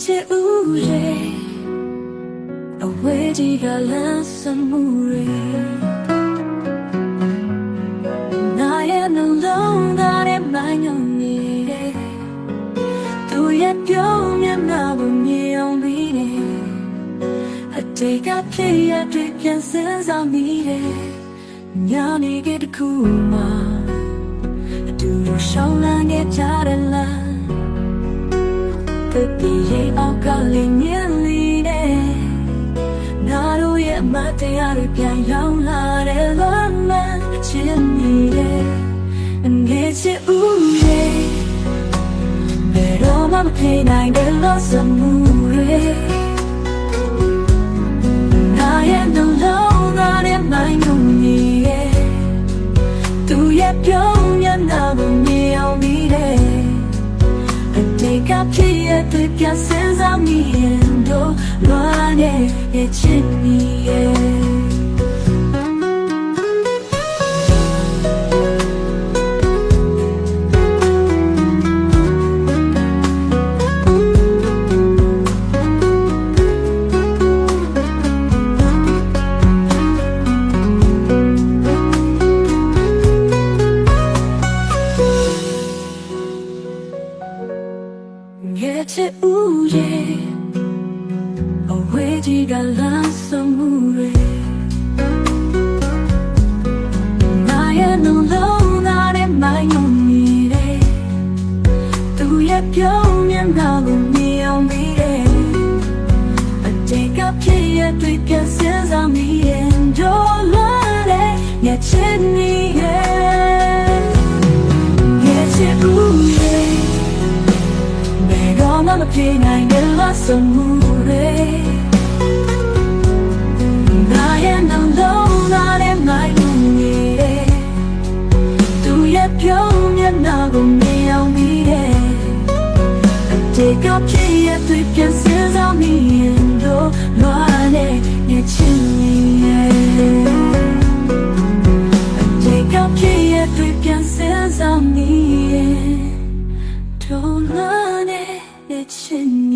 ချစ်ဦးရဲ့အဝေးကြီးကလမ်းစမှုတွေနာရဲ့နှလုံးသားထဲမှညုံနေတယ်သူရဲ့ပြုံးမျက်နှာကိုမြင်အောင်ပြီးတယ်အတိတ်ကဖြစ်ရတဲ့ပြန်စမ်းဆောင်နေတယ်ညာနေကတခုမှအတူတူရှောင်းလန်းခဲ့ကြတယ်လားဒီရေအောက်ကလေးမြင်နေတယ်ငါတို့ရဲ့မတရားတွေပြန်ရောက်လာတယ်လို့မှချင်နေတယ်ငယ်ချစ်ဦးရဲ့ဘယ်တော့မှမပြေနိုင်တဲ့လို့စမှုတွေငါရဲ့နှလုံးသားထဲမှယုံနေရဲ့သူရဲ့ပြုံးမျက်နှာကိုမြင်အောင်ပြီးတယ်ကဖြစ်ရတဲ့ပြန်စမ်းဆောင်နေရင်တော့လွမ်းရဲ့ချစ်နေရဲ့ငယ်ချစ်ဦးရဲ့အဝေးကြီးကလမ်းစမှုတွေငါရဲ့နှလုံးသားထဲမှယုံနေတယ်သူရဲ့ပြုံးမျက်နှာကိုမြင်အောင်ပြီးတယ်အတိတ်ကဖြစ်ရတဲ့ပြန်စမ်းဆောင်နေရင်တော့လာတယ်ငယ်ချစ်နေရဲ့ငယ်ချစ်ဦးရဲ့မပြေနိုင်တဲ့လို့စမှုတွေငါရဲ့နှလုံးသားထဲမှယုံနေတယ်သူရဲ့ပြုံးမျက်နှာကိုမြင်အောင်ပြီးတယ်အတိတ်ကဖြစ်ရတဲ့ပြန်စမ်းဆောင်နေရင်တော့လွမ်းတဲ့ညချင်နေရဲ့အတိတ်ကဖြစ်ရတဲ့ပြန်စမ်းဆောင်နေရင်တော့လွမ်းတဲ့ it's in